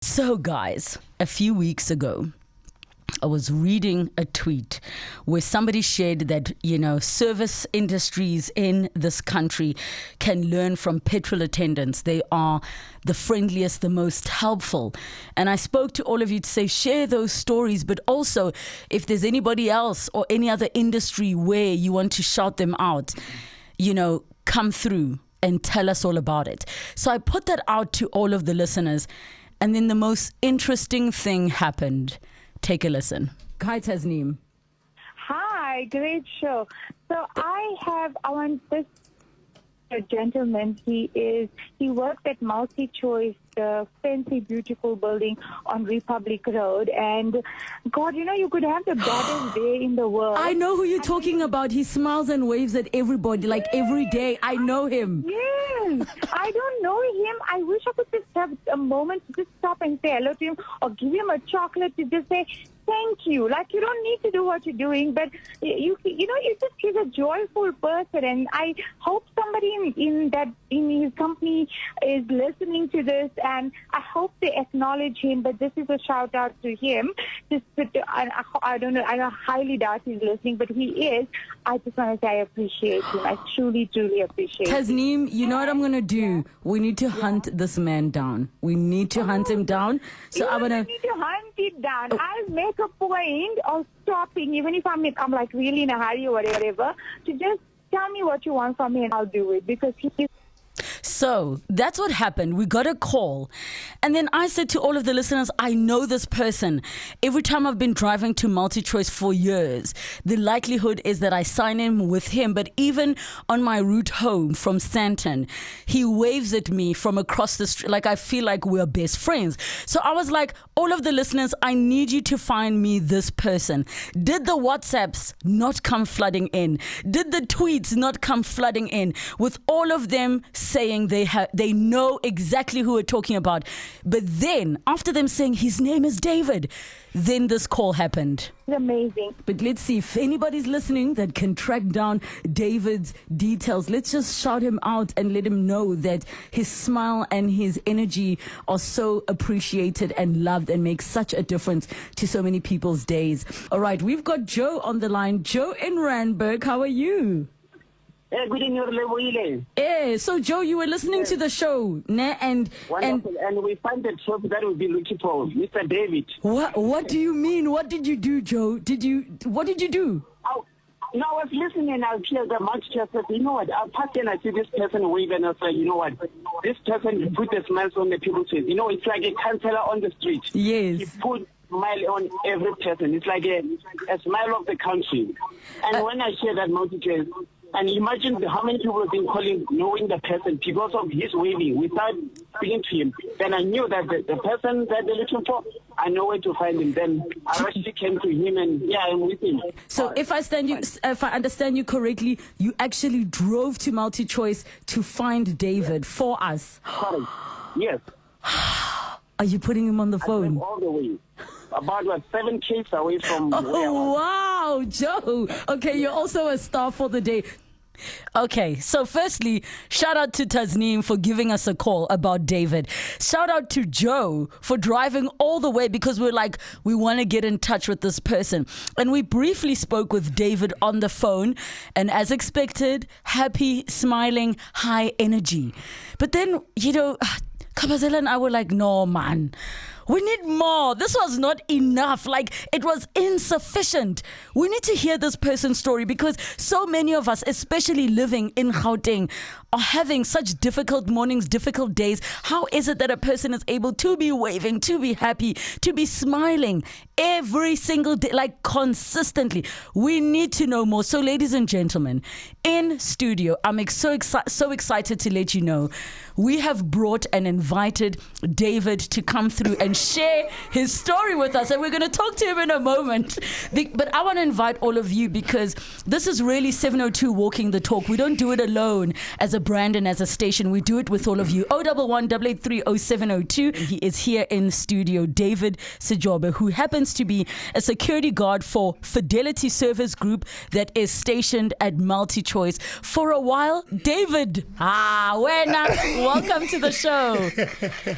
So, guys, a few weeks ago, I was reading a tweet where somebody shared that, service industries in this country can learn from petrol attendants. They are the friendliest, the most helpful. And I spoke to all of you to say, share those stories, but also if there's anybody else or any other industry where you want to shout them out, come through and tell us all about it. So I put that out to all of the listeners. And then the most interesting thing happened. Take a listen. Hi, Taznim. Hi, great show. So I want this gentleman. He worked at Multi-Choice, the fancy, beautiful building on Republic Road. And God, you could have the baddest day in the world. I know who you're talking about. He smiles and waves at everybody, like every day. I know him. Yes, I don't know him. I wish I could just have a moment to just stop and say hello to him or give him a chocolate to just say, thank you. Like, you don't need to do what you're doing, but he's a joyful person, and I hope somebody in his company is listening to this, and I hope they acknowledge him. But this is a shout out to him. I don't know. I highly doubt he's listening, but he is. I just want to say I appreciate him. I truly, truly appreciate him. Taznim, you know what I'm going to do? We need to hunt this man down. We need to hunt him down. So I'm going to need to hunt him down. I'll make a point of stopping, even if I'm like really in a hurry or whatever, to just tell me what you want from me and I'll do it, because he's... So that's what happened. We got a call. And then I said to all of the listeners, I know this person. Every time I've been driving to Multi-Choice for years, the likelihood is that I sign in with him. But even on my route home from Sandton, he waves at me from across the street. Like, I feel like we're best friends. So I was like, all of the listeners, I need you to find me this person. Did the WhatsApps not come flooding in? Did the tweets not come flooding in? With all of them saying they know exactly who we're talking about. But then, after them saying his name is David, then this call happened. It's amazing. But let's see if anybody's listening that can track down David's details. Let's just shout him out and let him know that his smile and his energy are so appreciated and loved and make such a difference to so many people's days. All right, we've got Joe on the line. Joe in Randburg, how are you? Good evening, So Joe, you were listening to the show, ne? And we find the truth that we've been looking for, Mr. David. What do you mean? What did you do, Joe? What did you do? I was listening and I hear the Multi-Choice said, you know what, I passed and I see this person wave and I said, you know what, this person put the smiles on the people's face. It's like a counselor on the street. Yes. He put smile on every person. It's like a smile of the country. And when I share that Multi-Choice, and imagine how many people have been calling, knowing the person because of his waving, without speaking to him. Then I knew that the person that they're looking for, I know where to find him. Then I actually came to him, and I'm with him. So if I understand you correctly, you actually drove to Multi-Choice to find David for us. Sorry. Yes. Are you putting him on the I phone? drove all the way. About 7 Ks away from where I was. Wow, Joe. Okay, you're also a star for the day. Okay, so firstly, shout out to Taznim for giving us a call about David. Shout out to Joe for driving all the way, because we're like, we want to get in touch with this person. And we briefly spoke with David on the phone, and as expected, happy, smiling, high energy. But then, Kabazela and I were like, no, man. We need more. This was not enough. Like, it was insufficient. We need to hear this person's story, because so many of us, especially living in Gauteng, are having such difficult mornings, difficult days. How is it that a person is able to be waving, to be happy, to be smiling every single day, like consistently? We need to know more. So, ladies and gentlemen, in studio, I'm so excited to let you know we have brought and invited David to come through and share his story with us, and we're going to talk to him in a moment. But I want to invite all of you, because this is really 702 Walking the Talk. We don't do it alone as a brand and as a station. We do it with all of you. 011-883-0702. He is here in studio, David Sejobe, who happens to be a security guard for Fidelity Group that is stationed at Multi-Choice for a while. David, welcome to the show.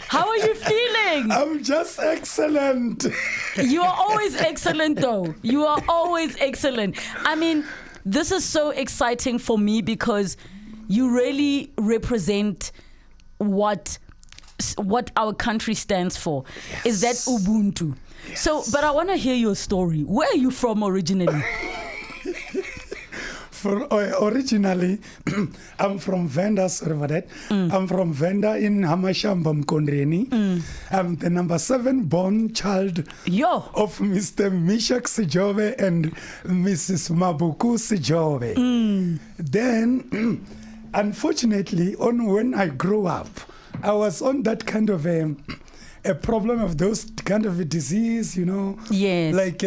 How are you feeling? I'm just excellent. You are always excellent, though. You are always excellent. I mean, this is so exciting for me because you really represent what our country stands for. Yes. Is that Ubuntu? Yes. So, but I want to hear your story. Where are you from originally? Originally, I'm from Venda, sorry for that. I'm from Venda in Hamashamba Mkondreni. I'm the number 7 born child of Mr. Mishak Sejobe and Mrs. Mabuku Sejobe. Then, unfortunately, when I grew up, I was on that kind of a problem of those kind of a disease, Yes. like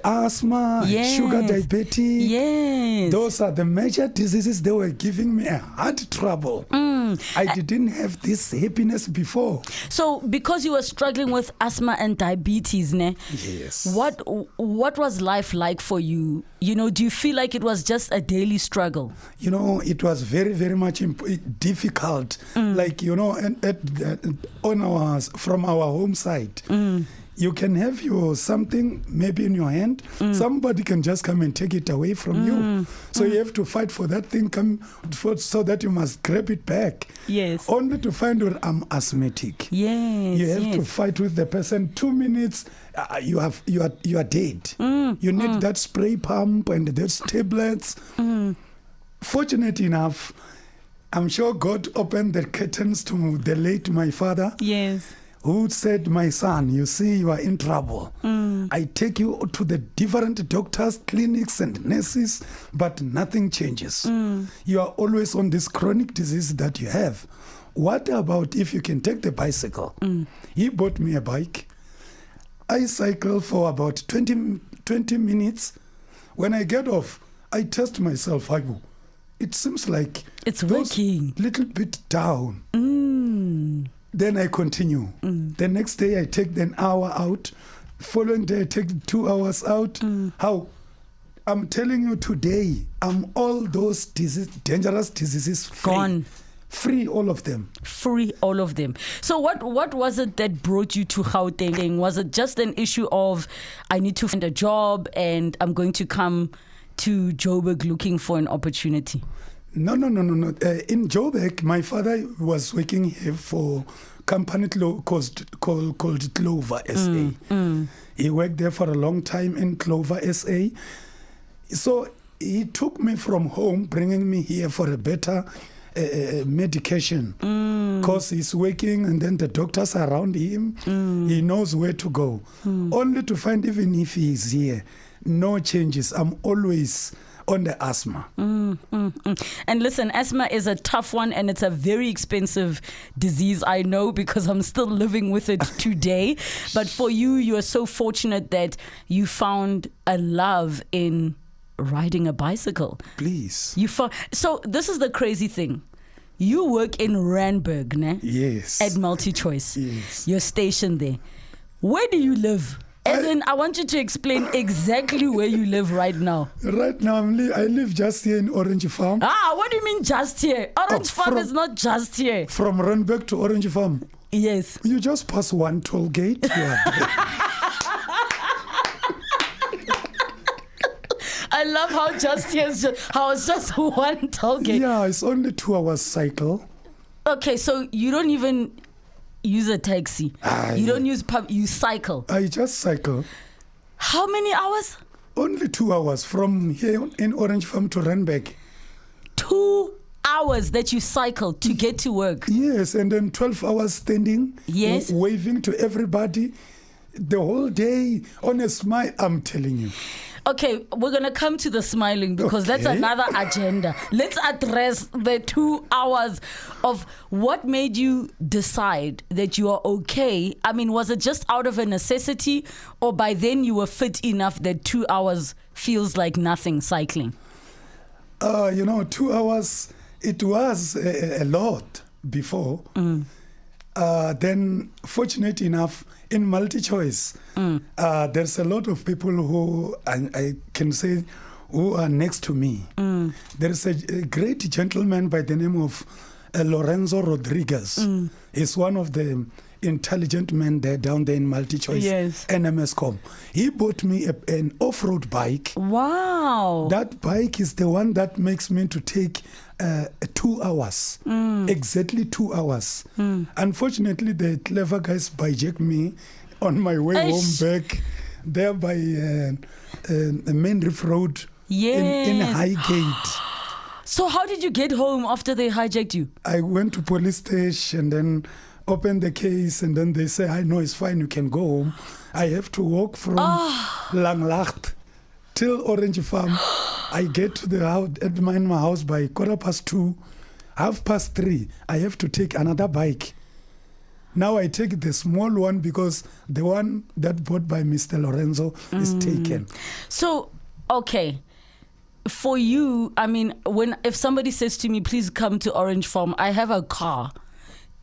asthma, sugar diabetes. Yes. Those are the major diseases. They were giving me a hard trouble. I didn't have this happiness before. So, because you were struggling with asthma and diabetes, Yes. what was life like for you? Do you feel like it was just a daily struggle? It was very, very much difficult. Like, from our home side. You can have something maybe in your hand. Somebody can just come and take it away from you. So you have to fight for that thing so that you must grab it back. Yes. Only to find out I'm asthmatic. Yes. You have to fight with the person. 2 minutes, you are dead. You need that spray pump and those tablets. Fortunate enough, I'm sure God opened the curtains to the late my father. Yes. Who said, my son, you see, you are in trouble. I take you to the different doctors, clinics, and nurses, but nothing changes. You are always on this chronic disease that you have. What about if you can take the bicycle? He bought me a bike. I cycle for about 20 minutes. When I get off, I test myself. It seems like it's working. Little bit down. Then I continue. The next day I take an hour out. Following day I take 2 hours out. How? I'm telling you today, I'm all those dangerous diseases free. Gone. Free, all of them. Free, all of them. So what was it that brought you to Gauteng? Was it just an issue of, I need to find a job and I'm going to come to Joburg looking for an opportunity? No. In Joburg, my father was working here for a company called Clover SA. He worked there for a long time in Clover SA. So he took me from home, bringing me here for a better medication. Because he's working and then the doctors are around him. He knows where to go. Only to find even if he's here, no changes. I'm always on the asthma. And listen, asthma is a tough one and it's a very expensive disease. I know because I'm still living with it today. But for you, you are so fortunate that you found a love in riding a bicycle. Please. So this is the crazy thing. You work in Randburg, ne? Yes. At MultiChoice. Yes. You're stationed there. Where do you live? I want you to explain exactly where you live right now. Right now, I live just here in Orange Farm. What do you mean just here? Orange Farm is not just here. From Randburg to Orange Farm. Yes. You just pass one toll gate. You are there. I love how just here is how it's just one toll gate. Yeah, it's only 2 hours cycle. Okay, so you don't even use a taxi. You don't use you cycle. I just cycle. How many hours? Only 2 hours from here in Orange Farm to Randburg. 2 hours that you cycle to get to work. Yes, and then 12 hours standing. Yes. Waving to everybody. The whole day on a smile, I'm telling you. Okay, we're going to come to the smiling because that's another agenda. Let's address the 2 hours of what made you decide that you are okay. I mean, was it just out of a necessity or by then you were fit enough that 2 hours feels like nothing cycling? 2 hours, it was a lot before. Then, fortunate enough, in MultiChoice, there's a lot of people who I can say who are next to me. There's a great gentleman by the name of Lorenzo Rodriguez. He's one of the intelligent man there down there in MultiChoice, Yes. NMScom. He bought me an off-road bike. Wow. That bike is the one that makes me to take 2 hours, exactly 2 hours. Unfortunately, the clever guys hijacked me on my way home back there by the main reef road in Highgate. So how did you get home after they hijacked you? I went to police station and then opened the case, and then they say, I know it's fine, you can go home. I have to walk from Langlacht till Orange Farm. I get to the house at my house by 2:15, 3:30. I have to take another bike. Now I take the small one because the one that bought by Mr. Lorenzo is taken. So, okay. For you, I mean, if somebody says to me, please come to Orange Farm, I have a car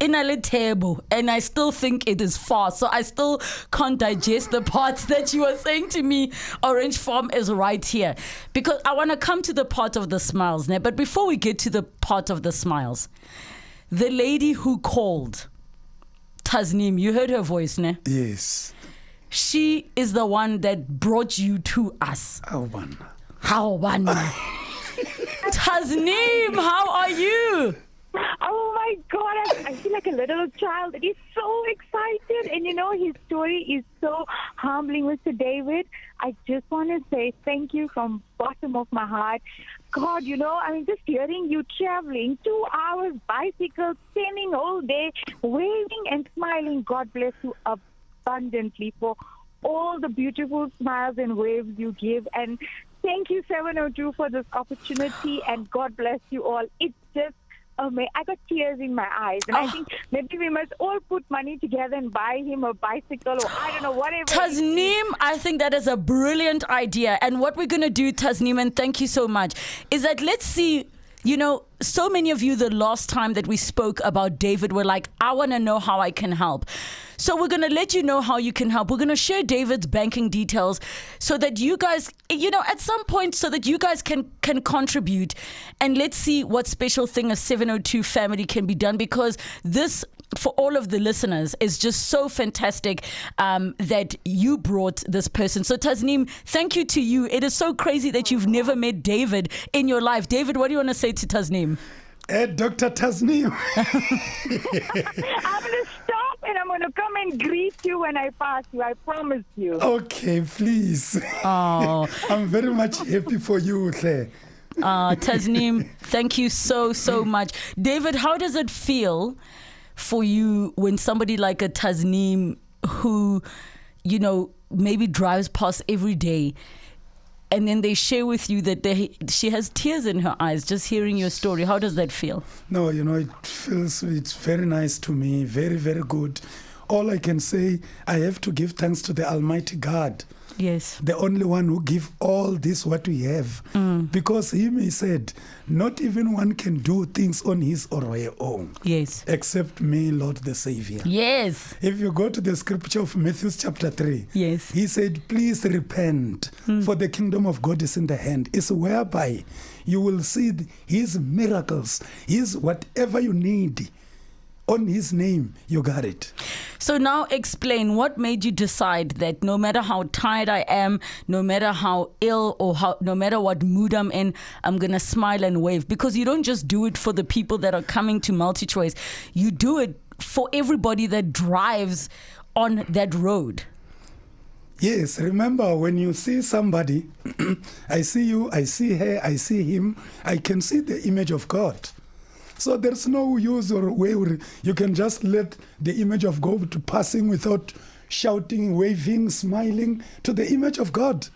in a table and I still think it is far. So I still can't digest the parts that you were saying to me. Orange Farm is right here. Because I want to come to the part of the smiles now. But before we get to the part of the smiles, the lady who called, Taznim, you heard her voice, ne? Yes. She is the one that brought you to us. Oh, man. How one? Taznim, how are you? Oh my God, I feel like a little child. He's so excited. And his story is so humbling, Mr. David. I just want to say thank you from bottom of my heart. God, just hearing you traveling 2 hours, bicycle, standing all day, waving and smiling. God bless you abundantly for all the beautiful smiles and waves you give. And thank you, 702, for this opportunity. And God bless you all. It's just amazing. I got tears in my eyes. And I think maybe we must all put money together and buy him a bicycle or I don't know, whatever. Taznim, I think that is a brilliant idea. And what we're going to do, Taznim, and thank you so much, is that let's see, so many of you the last time that we spoke about David were like, I want to know how I can help. So we're going to let you know how you can help. We're going to share David's banking details so that you guys, at some point, so that you guys can contribute. And let's see what special thing a 702 family can be done, because this, for all of the listeners, is just so fantastic that you brought this person. So Taznim, thank you to you. It is so crazy that you've never met David in your life. David, what do you want to say to Taznim? Dr. Taznim. I'm going to stop and I'm going to come and greet you when I pass you. I promise you. Okay, please. Oh. I'm very much happy for you, Claire. Taznim, thank you so, so much. David, how does it feel for you when somebody like a Taznim who, maybe drives past every day, and then they share with you that she has tears in her eyes just hearing your story? How does that feel? No, it's very nice to me, very, very good. All I can say, I have to give thanks to the Almighty God. Yes. The only one who give all this what we have. Because he said, not even one can do things on his or her own. Yes. Except me, Lord the Savior. Yes. If you go to the scripture of Matthew chapter 3, yes, he said, please repent, for the kingdom of God is in the hand. It's whereby you will see his miracles, his whatever you need. On his name, you got it. So now explain, what made you decide that no matter how tired I am, no matter how ill or no matter what mood I'm in, I'm going to smile and wave? Because you don't just do it for the people that are coming to MultiChoice. You do it for everybody that drives on that road. Yes, remember when you see somebody, I see you, I see her, I see him, I can see the image of God. So there's no use or way you can just let the image of God to passing without shouting, waving, smiling to the image of God.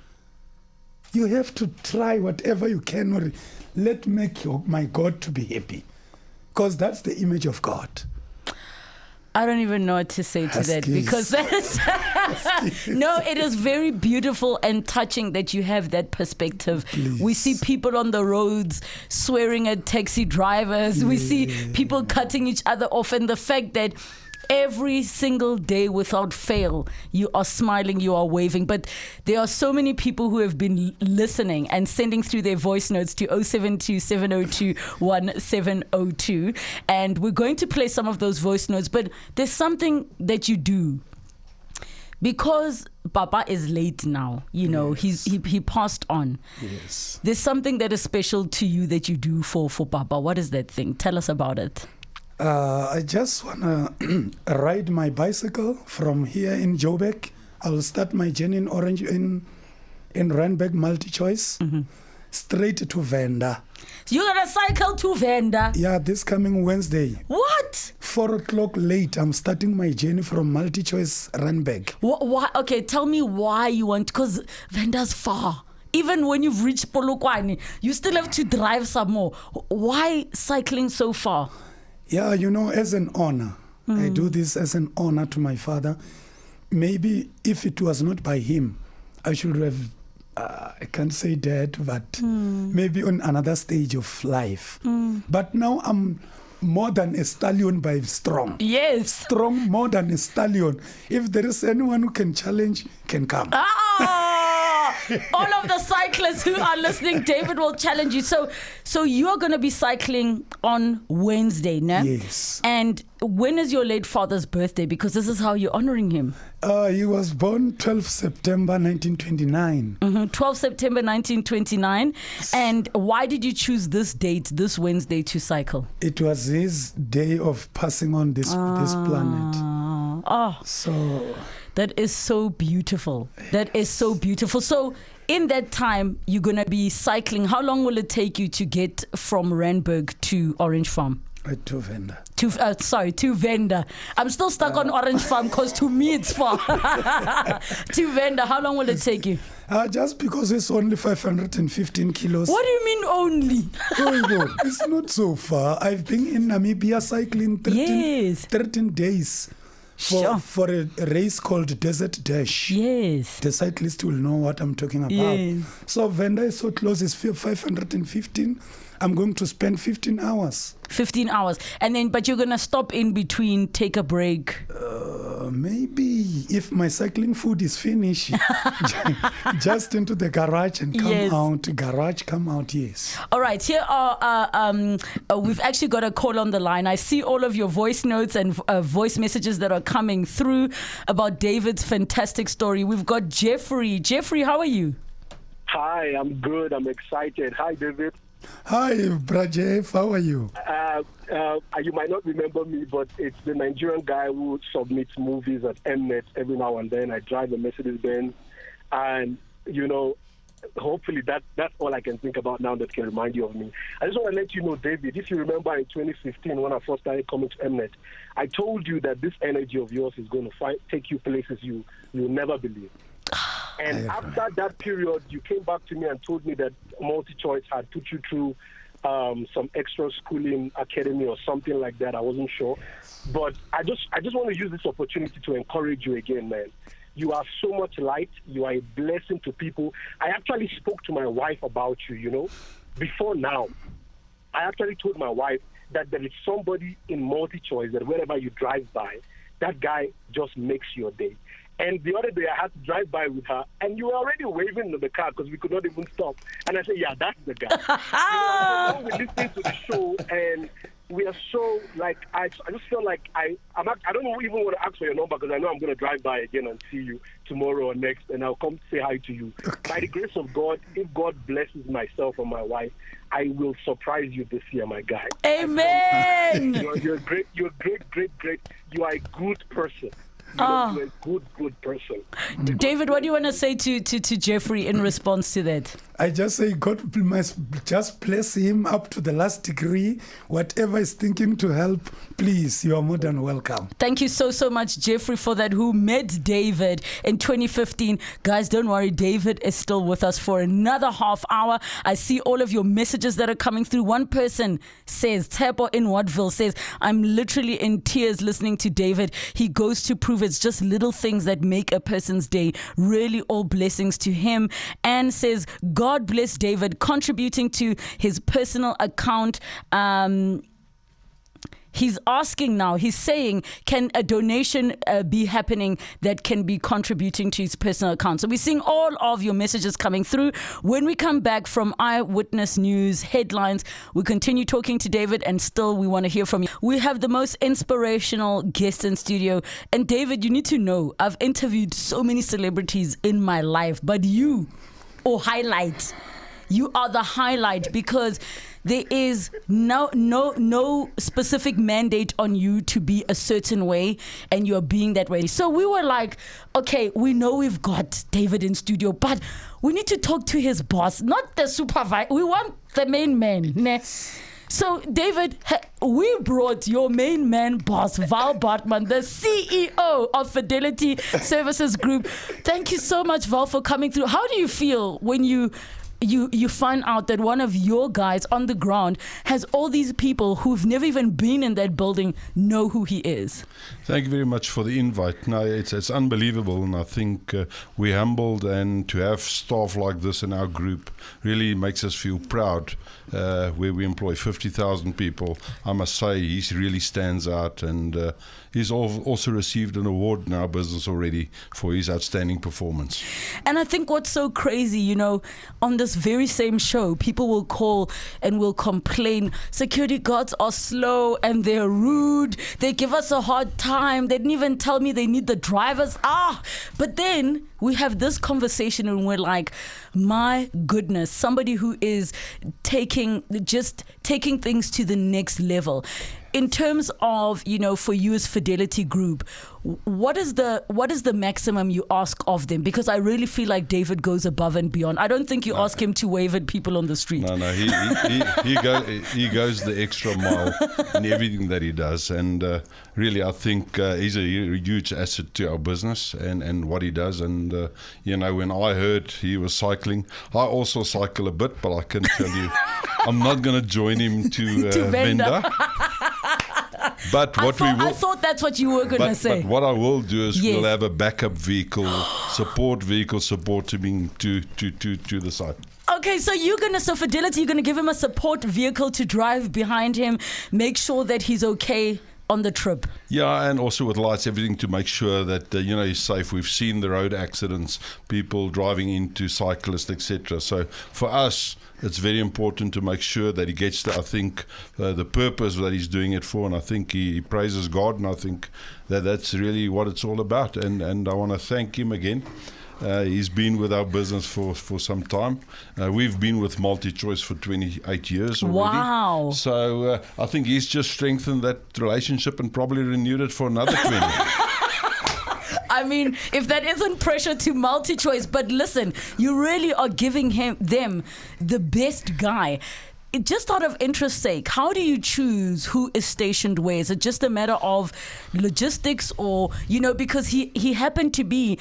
You have to try whatever you can or make my God to be happy, because that's the image of God. I don't even know what to say to that, because that is no, it is very beautiful and touching that you have that perspective. Please. We see people on the roads swearing at taxi drivers. We see people cutting each other off, and the fact that Every single day without fail, you are smiling, you are waving. But there are so many people who have been listening and sending through their voice notes to 072-702-1702. And we're going to play some of those voice notes. But there's something that you do. Because Papa is late now, you know, Yes. he passed on. Yes. There's something that is special to you that you do for Papa. What is that thing? Tell us about it. I just want to ride my bicycle from here in Joburg. I will start my journey in Orange in Randburg multi-choice, straight to Venda. So you're going to cycle to Venda? Yeah, this coming Wednesday. What? 4 o'clock late, I'm starting my journey from multi-choice Randburg. Why? Okay, tell me why you want, because Venda's far. Even when you've reached Polokwane, you still have to drive some more. Why cycling so far? Yeah, you know, as an honor. I do this as an honor to my father. Maybe if it was not by him, I should have, I can't say dead, but maybe on another stage of life. But now I'm more than a stallion by strong. Yes. Strong more than a stallion. If there is anyone who can challenge, can come. All of the cyclists who are listening, David will challenge you. So you're going to be cycling on Wednesday, no? Yes. And when is your late father's birthday? Because this is how you're honoring him. He was born 12 September 1929. 12 September 1929. And why did you choose this date, this Wednesday, to cycle? It was his day of passing on this planet. So that is so beautiful. That is so beautiful. So in that time, you're going to be cycling. How long will it take you to get from Randburg to Orange Farm? To Venda. To Venda. I'm still stuck on Orange Farm because to me it's far. To Venda, how long will it take you? Just because it's only 515 kilos. What do you mean only? It's not so far. I've been in Namibia cycling 13 days for a race called Desert Dash. Yes. The cyclist will know what I'm talking about. Yes. So Venda is so close, it's 515. I'm going to spend 15 hours. 15 hours. And then, but you're going to stop in between, take a break. Maybe if my cycling food is finished, just into the garage and come out. Yes. All right. Here are, we've actually got a call on the line. I see all of your voice notes and voice messages that are coming through about David's fantastic story. We've got Jeffrey. Jeffrey, how are you? Hi, I'm good. I'm excited. Hi, David. Hi, Brajev. How are you? You might not remember me, but it's the Nigerian guy who submits movies at Mnet every now and then. I drive a Mercedes-Benz, and, you know, hopefully that's all I can think about now that can remind you of me. I just want to let you know, David, if you remember in 2015 when I first started coming to Mnet, I told you that this energy of yours is going to take you places you'll never believe. And after that period, you came back to me and told me that Multi-Choice had put you through some extra schooling academy or something like that. I wasn't sure. But I just want to use this opportunity to encourage you again, man. You are so much light. You are a blessing to people. I actually spoke to my wife about you, you know, before now. I actually told my wife that there is somebody in Multi-Choice that wherever you drive by, that guy just makes your day. And the other day, I had to drive by with her, and you were already waving in the car because we could not even stop. And I said, yeah, that's the guy. You know, we're listening to the show, and we are so, like, I just feel like I don't even want to ask for your number because I know I'm going to drive by again and see you tomorrow or next, and I'll come say hi to you. Okay. By the grace of God, if God blesses myself and my wife, I will surprise you this year, my guy. Amen. You're great. You're great. You are a good person. You're a good person. David, what do you want to say to Jeffrey in response to that? I just say God must just bless him up to the last degree. Whatever is thinking to help, please, you are more than welcome. Thank you so much, Jeffrey, for that, who met David in 2015. Guys, don't worry, David is still with us for another half hour. I see all of your messages that are coming through. One person says, Tebo in Wattville says, I'm literally in tears listening to David. He goes to prove it's just little things that make a person's day. Really all blessings to him. And says, God bless David, contributing to his personal account. he's asking now, he's saying, can a donation be happening that can be contributing to his personal account? So we're seeing all of your messages coming through. When we come back from Eyewitness News headlines, we continue talking to David, and still we want to hear from you. We have the most inspirational guest in studio. And David, you need to know, I've interviewed so many celebrities in my life, but you are the highlight, because there is no specific mandate on you to be a certain way, and you're being that way. So we were like, okay, we know we've got David in studio, but we need to talk to his boss, not the supervisor. We want the main man. Ne? So, David, we brought your main man boss, Val Bartman, the CEO of Fidelity Services Group. Thank you so much, Val, for coming through. How do you feel when you find out that one of your guys on the ground has all these people who've never even been in that building know who he is? Thank you very much for the invite. No, it's unbelievable, and I think we're humbled, and to have staff like this in our group really makes us feel proud. Where we employ 50,000 people, I must say he really stands out, and he's also received an award in our business already for his outstanding performance. And I think what's so crazy, on this very same show, people will call and will complain, security guards are slow and they're rude, they give us a hard time, they didn't even tell me they need the drivers. But then we have this conversation and we're like, my goodness, somebody who is taking things to the next level. In terms of, for you as Fidelity Group, what is the maximum you ask of them? Because I really feel like David goes above and beyond. I don't think you ask him to wave at people on the street. No, he goes the extra mile in everything that he does, and really I think he's a huge asset to our business and what he does. And when I heard he was cycling, I also cycle a bit, but I can tell you, I'm not going to join him to Venda. But I thought that's what you were going to say. But what I will do is we'll have a backup vehicle, supporting him to the site. Okay, so Fidelity, you're going to give him a support vehicle to drive behind him, make sure that he's okay on the trip. Yeah, and also with lights, everything to make sure that he's safe. We've seen the road accidents, people driving into cyclists, etc. So for us, it's very important to make sure that he gets the purpose that he's doing it for, and I think he praises God, and I think that's really what it's all about. And I want to thank him again. He's been with our business for some time. We've been with MultiChoice for 28 years already. Wow. So I think he's just strengthened that relationship and probably renewed it for another 20. I mean, if that isn't pressure to MultiChoice, but listen, you really are giving them the best guy. Just out of interest's sake, how do you choose who is stationed where? Is it just a matter of logistics, or, because he happened to be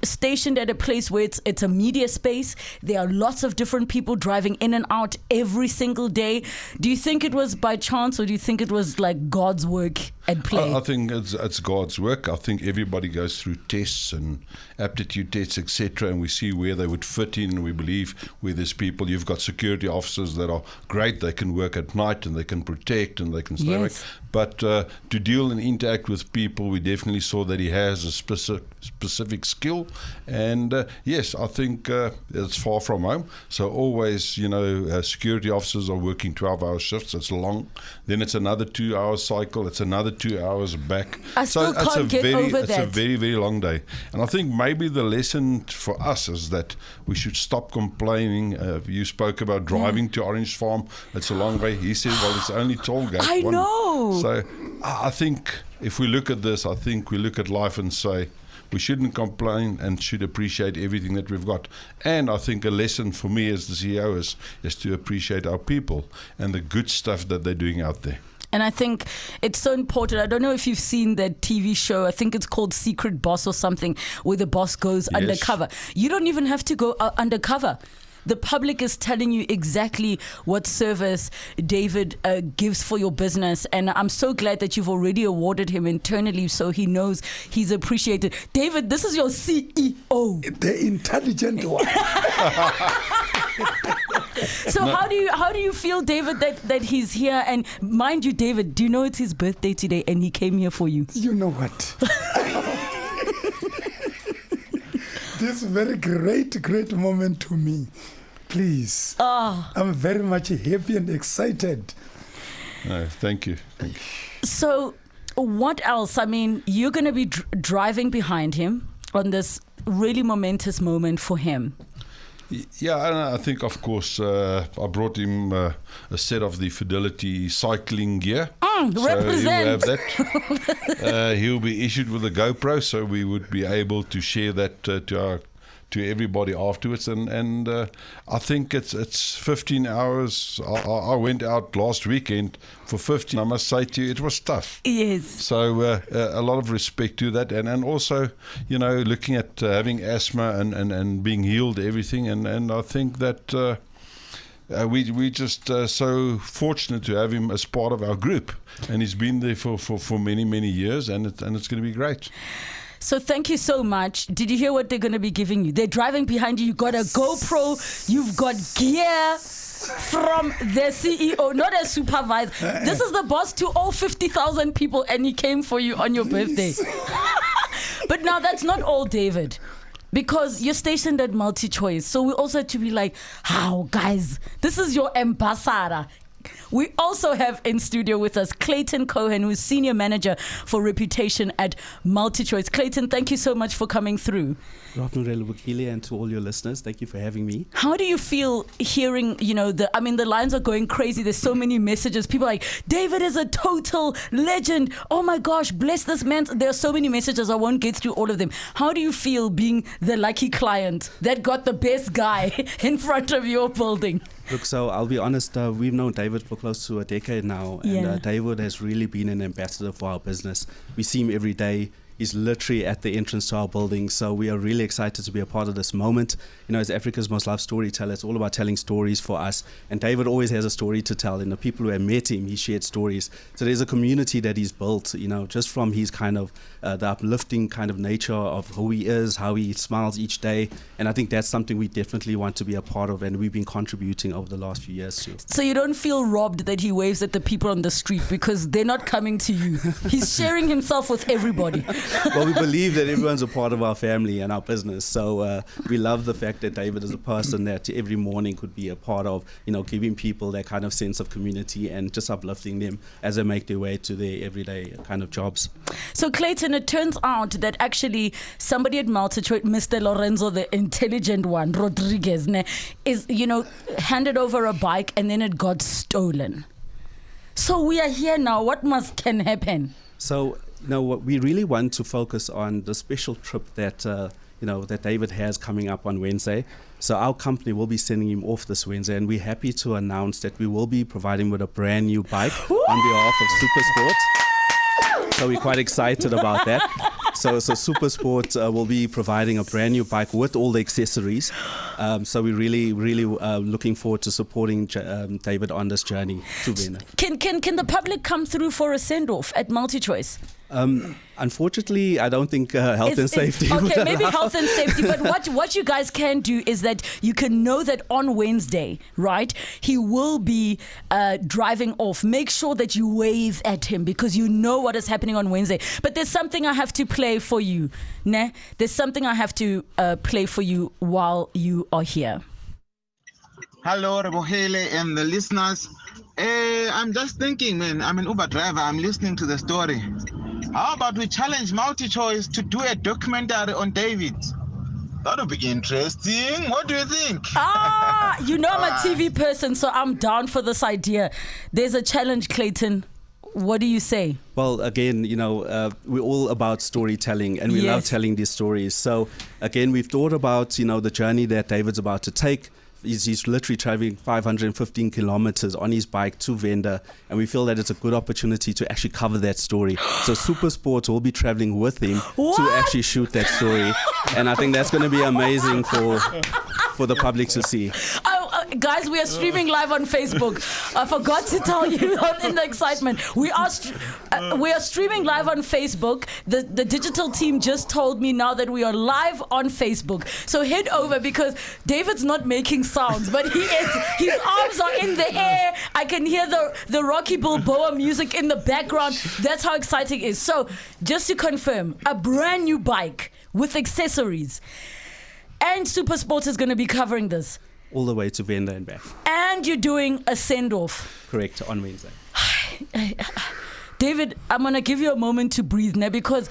stationed at a place where it's a media space. There are lots of different people driving in and out every single day. Do you think it was by chance, or do you think it was like God's work at play? I think it's God's work. I think everybody goes through tests and aptitude tests, etc., and we see where they would fit in, and we believe where there's people. You've got security officers that are great. They can work at night and they can protect and they can stay awake. But to deal and interact with people, we definitely saw that he has a specific skill. And yes, I think it's far from home. So always, security officers are working 12-hour shifts. It's long. Then it's another 2-hour cycle. It's another 2 hours back. I still can't get over that. It's a very, very long day. And I think maybe the lesson for us is that we should stop complaining. You spoke about driving to Orange Farm. It's a long way. He said, well, it's only toll gate. I know. So I think if we look at this, I think we look at life and say, we shouldn't complain and should appreciate everything that we've got. And I think a lesson for me as the CEO is to appreciate our people and the good stuff that they're doing out there. And I think it's so important. I don't know if you've seen that TV show. I think it's called Secret Boss or something, where the boss goes undercover. You don't even have to go undercover. The public is telling you exactly what service David gives for your business. And I'm so glad that you've already awarded him internally so he knows he's appreciated. David, this is your CEO. The intelligent one. So how do you feel, David, that he's here? And mind you, David, do you know it's his birthday today and he came here for you? You know what? This is a very great moment to me. Please. I'm very much happy and excited. No, thank you. So what else? I mean, you're going to be driving behind him on this really momentous moment for him. Yeah, and I think, of course, I brought him a set of the Fidelity cycling gear. So represent. he'll have that. He'll be issued with a GoPro, so we would be able to share that to everybody afterwards. And I think it's 15 hours. I went out last weekend for 15. I must say to you, it was tough. Yes. So a lot of respect to that, and also, you know, looking at having asthma and being healed, everything, and I think that we just so fortunate to have him as part of our group, and he's been there for many years, and it's going to be great. So thank you so much. Did you hear what they're going to be giving you? They're driving behind you. You got a GoPro. You've got gear from the CEO, not a supervisor. This is the boss to all 50,000 people, and he came for you on your birthday. But now that's not all, David, because you're stationed at MultiChoice. So we also have to be like, how, guys, this is your ambassador. We also have in studio with us Clayton Cohen, who's Senior Manager for Reputation at MultiChoice. Clayton, thank you so much for coming through. Good afternoon, Relubukile, and to all your listeners. Thank you for having me. How do you feel hearing, you know, the lines are going crazy. There's so many messages. People are like, David is a total legend. Oh my gosh, bless this man. There are so many messages. I won't get through all of them. How do you feel being the lucky client that got the best guy in front of your building? Look, so I'll be honest, we've known David for close to a decade now, and David has really been an ambassador for our business. We see him every day. He's literally at the entrance to our building, so we are really excited to be a part of this moment. You know, as Africa's most loved storyteller, it's all about telling stories for us, and David always has a story to tell. And the people who have met him, he shared stories. So there's a community that he's built, you know, just from his kind of the uplifting kind of nature of who he is, how he smiles each day, and I think that's something we definitely want to be a part of, and we've been contributing over the last few years too. So you don't feel robbed that he waves at the people on the street because they're not coming to you. He's sharing himself with everybody. Well, we believe that everyone's a part of our family and our business. So we love the fact that David is a person that every morning could be a part of, you know, giving people that kind of sense of community and just uplifting them as they make their way to their everyday kind of jobs. So Clayton, it turns out that actually somebody at MultiChoice, Mr. Lorenzo, the intelligent one, Rodriguez, is, you know, handed over a bike and then it got stolen. So we are here now. What can happen? So, no, we really want to focus on the special trip that that David has coming up on Wednesday. So our company will be sending him off this Wednesday, and we're happy to announce that we will be providing him with a brand new bike on behalf of Supersport. So we're quite excited about that. So Supersport will be providing a brand new bike with all the accessories. So we're really looking forward to supporting David on this journey to Venda. Can the public come through for a send-off at MultiChoice? Unfortunately, I don't think health and safety. Okay, maybe health and safety. But what you guys can do is that you can know that on Wednesday, right, he will be driving off. Make sure that you wave at him because you know what is happening on Wednesday. But there's something I have to play for you. Ne? There's something I have to play for you while you are here. Hello, Rebohele and the listeners. I'm just thinking, man, I'm an Uber driver. I'm listening to the story. How about we challenge MultiChoice to do a documentary on David? That would be interesting. What do you think? You know I'm a TV person, so I'm down for this idea. There's a challenge, Clayton. What do you say? Well, again, we're all about storytelling, and we love telling these stories. So, again, we've thought about, the journey that David's about to take. He's literally traveling 515 kilometers on his bike to Venda, and we feel that it's a good opportunity to actually cover that story. So Supersport will be traveling with him to actually shoot that story, and I think that's going to be amazing for the public to see. Guys, we are streaming live on Facebook. I forgot to tell you in the excitement. We are streaming live on Facebook. The digital team just told me now that we are live on Facebook. So head over, because David's not making sounds, but he is. His arms are in the air. I can hear the Rocky Balboa music in the background. That's how exciting it is. So just to confirm, a brand new bike with accessories. And Supersport is going to be covering this. All the way to Venda and back. And you're doing a send-off. Correct, on Wednesday. David, I'm going to give you a moment to breathe now, because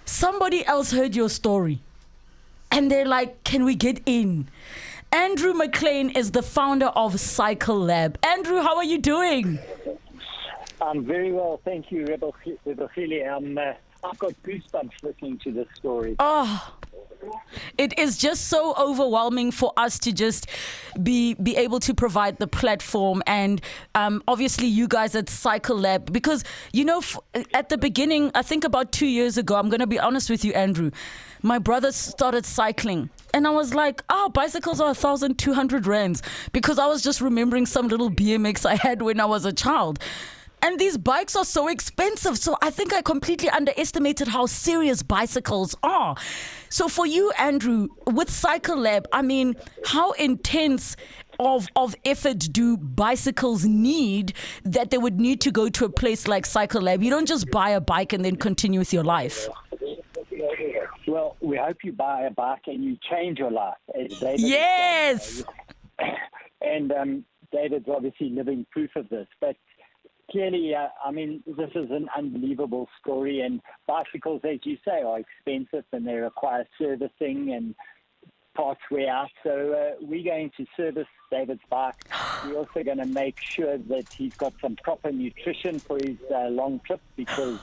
somebody else heard your story. And they're like, can we get in? Andrew McLean is the founder of Cycle Lab. Andrew, how are you doing? I'm very well, thank you, Rebecca. I've got goosebumps listening to this story. Oh, it is just so overwhelming for us to just be able to provide the platform, and obviously you guys at Cycle Lab, because at the beginning, I think about 2 years ago, I'm going to be honest with you, Andrew, my brother started cycling, and I was like, bicycles are 1,200 rands, because I was just remembering some little BMX I had when I was a child. And these bikes are so expensive. So I think I completely underestimated how serious bicycles are. So for you, Andrew, with Cycle Lab, I mean, how intense of effort do bicycles need that they would need to go to a place like Cycle Lab? You don't just buy a bike and then continue with your life. Well, we hope you buy a bike and you change your life. As David yes! And David's obviously living proof of this. But clearly, this is an unbelievable story, and bicycles, as you say, are expensive and they require servicing and parts wear out. So we're going to service David's bike. We're also going to make sure that he's got some proper nutrition for his long trip, because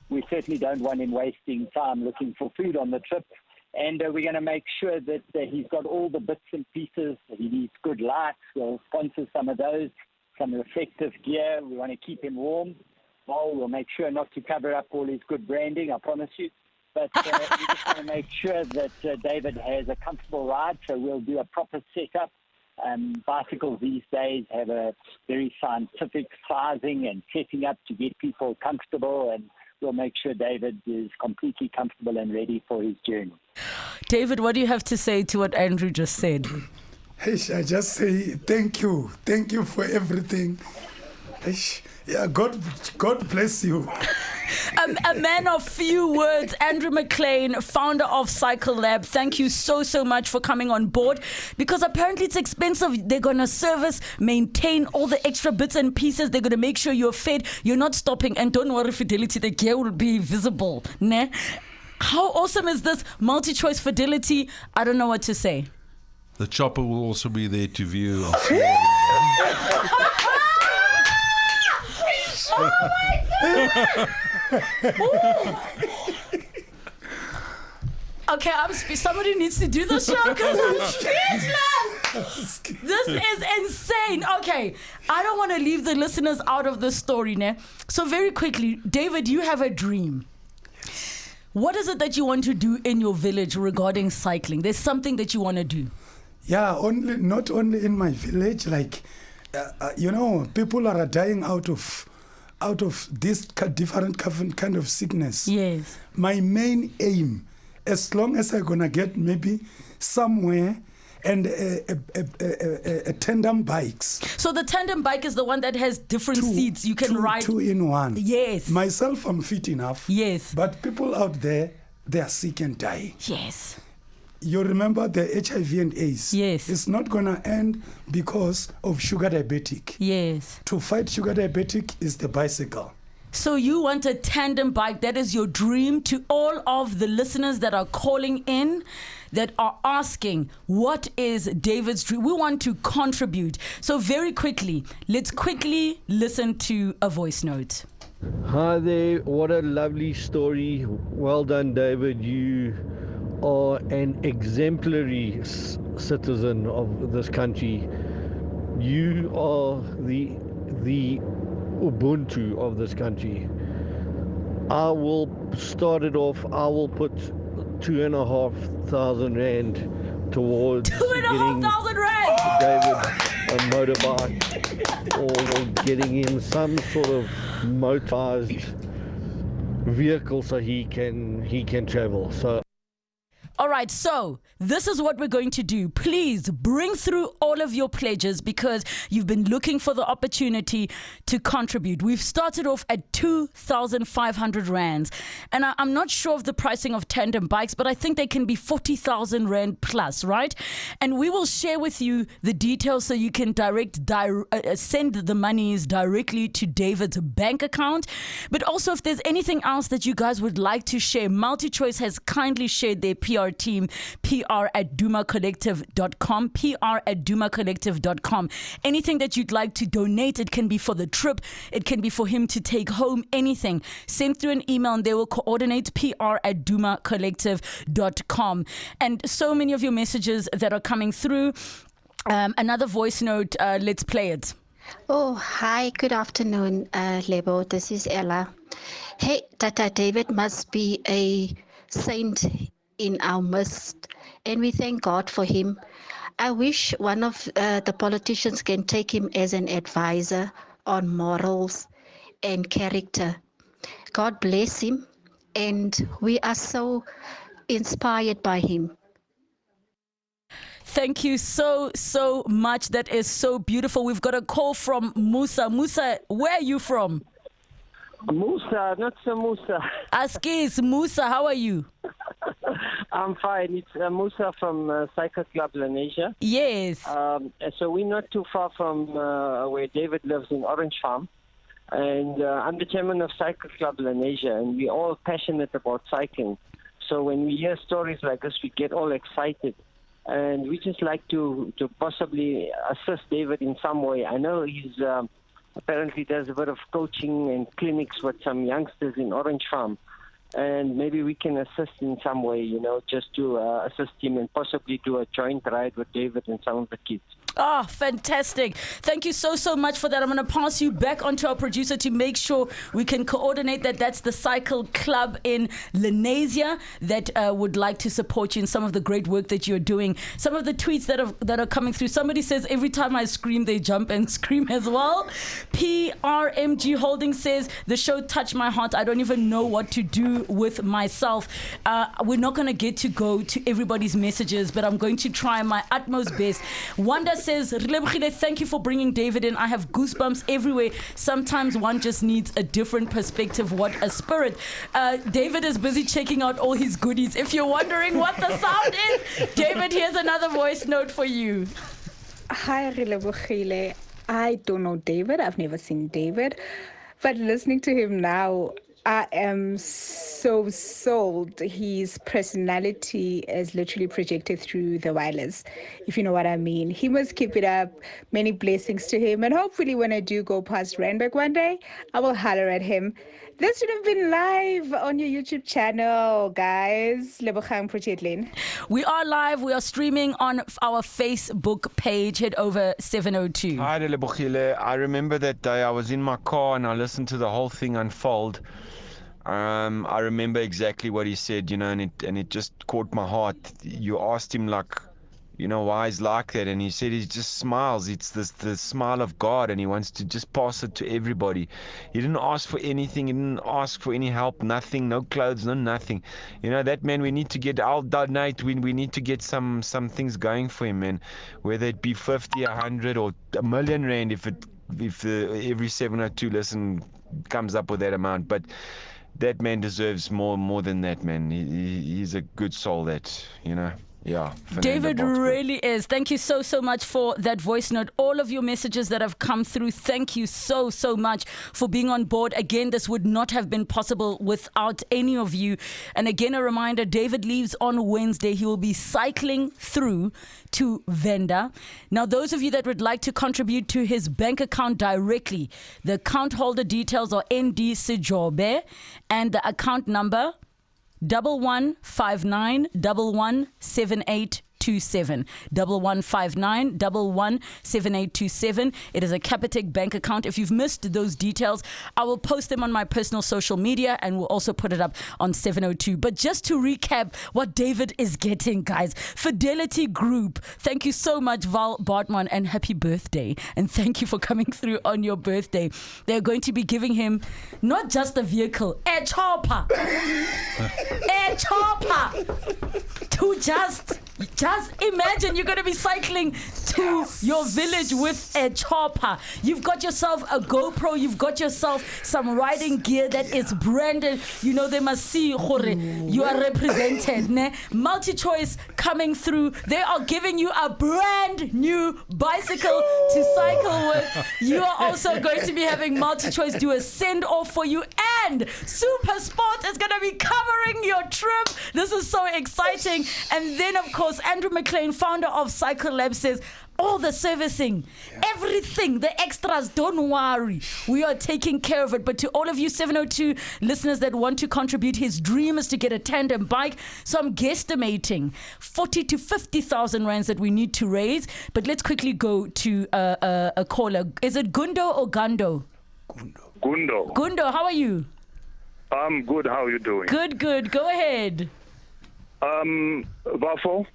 we certainly don't want him wasting time looking for food on the trip. And we're going to make sure that he's got all the bits and pieces. He needs good lights. We'll sponsor some of those. Some reflective gear. We want to keep him warm. Well, we'll make sure not to cover up all his good branding, I promise you. But we just want to make sure that David has a comfortable ride, so we'll do a proper setup. Bicycles these days have a very scientific sizing and setting up to get people comfortable, and we'll make sure David is completely comfortable and ready for his journey. David, what do you have to say to what Andrew just said? I just say thank you for everything. Yeah, God bless you. A man of few words, Andrew McLean, founder of Cycle Lab. Thank you so much for coming on board, because apparently it's expensive. They're going to service, maintain all the extra bits and pieces. They're going to make sure you're fed, you're not stopping, and don't worry, Fidelity, the gear will be visible. Né? How awesome is this? Multi-choice Fidelity. I don't know what to say. The chopper will also be there to view. Oh my God! Okay, somebody needs to do the show, because I'm speechless. This is insane. Okay, I don't want to leave the listeners out of this story, ne? So very quickly, David, you have a dream. What is it that you want to do in your village regarding cycling? There's something that you want to do. Yeah, not only in my village, like, people are dying out of this different kind of sickness. Yes. My main aim, as long as I'm going to get maybe somewhere and a tandem bikes. So the tandem bike is the one that has different seats. You can ride. 2 in 1. Yes. Myself, I'm fit enough. Yes. But people out there, they are sick and dying. Yes. You remember the HIV and AIDS? Yes. It's not going to end because of sugar diabetic. Yes. To fight sugar diabetic is the bicycle. So you want a tandem bike. That is your dream. To all of the listeners that are calling in, that are asking, what is David's dream? We want to contribute. So very quickly, let's quickly listen to a voice note. Hi there. What a lovely story. Well done, David. You are an exemplary citizen of this country. You are the Ubuntu of this country. I will start it off. I will put 2,500 rand towards 2,500 rand. David a motorbike or getting him some sort of motorized vehicle so he can travel. So All right, so this is what we're going to do. Please bring through all of your pledges because you've been looking for the opportunity to contribute. We've started off at 2,500 rands. And I'm not sure of the pricing of tandem bikes, but I think they can be 40,000 rand plus, right? And we will share with you the details so you can send the monies directly to David's bank account. But also, if there's anything else that you guys would like to share, MultiChoice has kindly shared their PR team, pr@dumacollective.com, pr@dumacollective.com. Anything that you'd like to donate, it can be for the trip, it can be for him to take home, anything. Send through an email and they will coordinate, pr@dumacollective.com. And so many of your messages that are coming through. Another voice note, let's play it. Oh, hi, good afternoon, Lebo. This is Ella. Hey, Tata David must be a saint in our midst, and we thank God for him. I wish one of the politicians can take him as an advisor on morals and character. God bless him, and we are so inspired by him. Thank you so much. That is so beautiful. We've got a call from Musa. Musa, where are you from? Musa, not so Musa. Askis, Musa, how are you? I'm fine. It's Musa from Cycle Club Indonesia. Yes. So we're not too far from where David lives in Orange Farm. And I'm the chairman of Cycle Club Indonesia, and we're all passionate about cycling. So when we hear stories like this, we get all excited. And we just like to possibly assist David in some way. I know he's apparently does a bit of coaching and clinics with some youngsters in Orange Farm. And maybe we can assist in some way, just to assist him and possibly do a joint ride with David and some of the kids. Oh, fantastic. Thank you so much for that. I'm going to pass you back onto our producer to make sure we can coordinate that. That's the Cycle Club in Indonesia that would like to support you in some of the great work that you're doing. Some of the tweets that are coming through. Somebody says, every time I scream, they jump and scream as well. PRMG Holding says, the show touched my heart. I don't even know what to do with myself. We're not going to get to go to everybody's messages, but I'm going to try my utmost best. Wanda says, thank you for bringing David in. I have goosebumps everywhere. Sometimes one just needs a different perspective. What a spirit. David is busy checking out all his goodies. If you're wondering what the sound is, David, here's another voice note for you. Hi, Rilebogile. I don't know David. I've never seen David. But listening to him now, I am so sold. His personality is literally projected through the wireless, if you know what I mean. He must keep it up. Many blessings to him. And hopefully when I do go past Randburg one day, I will holler at him. This should have been live on your YouTube channel, guys. We are live. We are streaming on our Facebook page. Head over 702. Hi, Lebochile. I remember that day I was in my car and I listened to the whole thing unfold. I remember exactly what he said, and it just caught my heart. You asked him why he's like that, and he said he just smiles. It's the smile of God, and he wants to just pass it to everybody. He didn't ask for anything. He didn't ask for any help. Nothing. No clothes. No nothing. That man. We need to get. I'll donate. We need to get some things going for him, man. Whether it be 50, 100, or R1 million, if every 702 listen comes up with that amount, but. That man deserves more than that, man. He's a good soul that, Yeah. David really is. Thank you so much for that voice note. All of your messages that have come through, thank you so much for being on board. Again, this would not have been possible without any of you. And again, a reminder, David leaves on Wednesday. He will be cycling through to Venda. Now, those of you that would like to contribute to his bank account directly, the account holder details are ND Sejobe and the account number 1159117822. 7827. 1159 117827. It is a Capitec bank account. If you've missed those details, I will post them on my personal social media and we'll also put it up on 702. But just to recap what David is getting, guys, Fidelity Group, thank you so much, Val Bartman, and happy birthday. And thank you for coming through on your birthday. They're going to be giving him not just a vehicle, a chopper. A chopper. To just imagine you're going to be cycling to your village with a chopper. You've got yourself a GoPro. You've got yourself some riding gear that is branded. You know, they must see you are represented. Ne? Multi-choice coming through. They are giving you a brand new bicycle to cycle with. You are also going to be having Multi-choice do a send-off for you. And Supersport is going to be covering your trip. This is so exciting. And then, of course, Andrew McLean, founder of Cycle Lab, says, all the servicing, everything, the extras, don't worry. We are taking care of it. But to all of you 702 listeners that want to contribute, his dream is to get a tandem bike. So I'm guesstimating 40 to 50,000 rands that we need to raise. But let's quickly go to a caller. Is it Gundo or Gando? Gundo. Gundo, how are you? I'm good. How are you doing? Good. Go ahead. Bafo,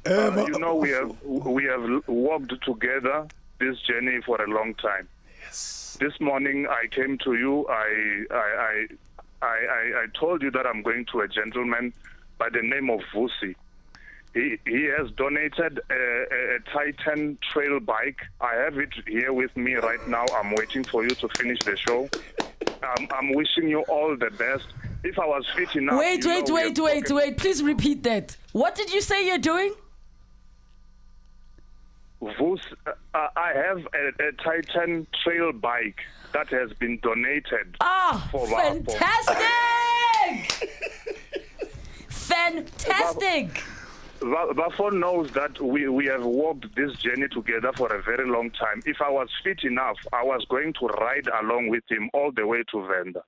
you know we have walked together this journey for a long time. Yes. This morning I came to you. I told you that I'm going to a gentleman by the name of Vusi. He has donated a Titan trail bike. I have it here with me right now. I'm waiting for you to finish the show. I'm wishing you all the best. If I was fit enough... Wait. Please repeat that. What did you say you're doing? I have a Titan trail bike that has been donated. Fantastic! Fantastic! Bafo knows that we have walked this journey together for a very long time. If I was fit enough, I was going to ride along with him all the way to Venda.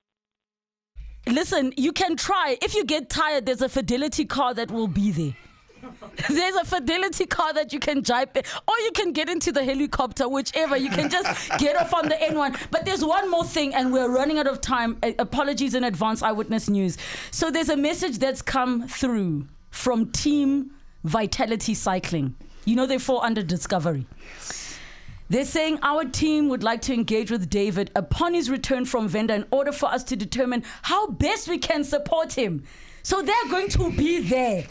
Listen, you can try. If you get tired, there's a Fidelity car that will be there. There's a Fidelity car that you can drive, or you can get into the helicopter, whichever. You can just get off on the N1. But there's one more thing, and we're running out of time. Apologies in advance, Eyewitness News. So there's a message that's come through from Team Vitality Cycling. You know they fall under Discovery. They're saying our team would like to engage with David upon his return from Venda in order for us to determine how best we can support him. So they're going to be there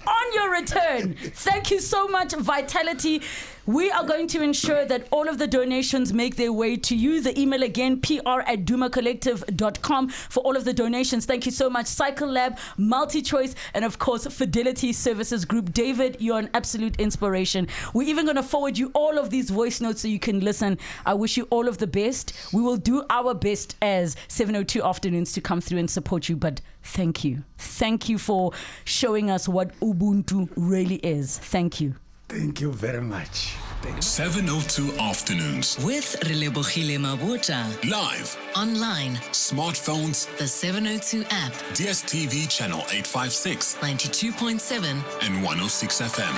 on your return. Thank you so much, Vitality. We are going to ensure that all of the donations make their way to you. The email again, pr@dumacollective.com for all of the donations. Thank you so much. Cycle Lab, Multi-Choice, and of course, Fidelity Services Group. David, you're an absolute inspiration. We're even going to forward you all of these voice notes so you can listen. I wish you all of the best. We will do our best as 702 Afternoons to come through and support you. But thank you. Thank you for showing us what Ubuntu really is. Thank you. Thank you very much. 702 Afternoons. With Relebohile Mabota. Live. Online. Smartphones. The 702 app. DSTV channel 856. 92.7. And 106 FM.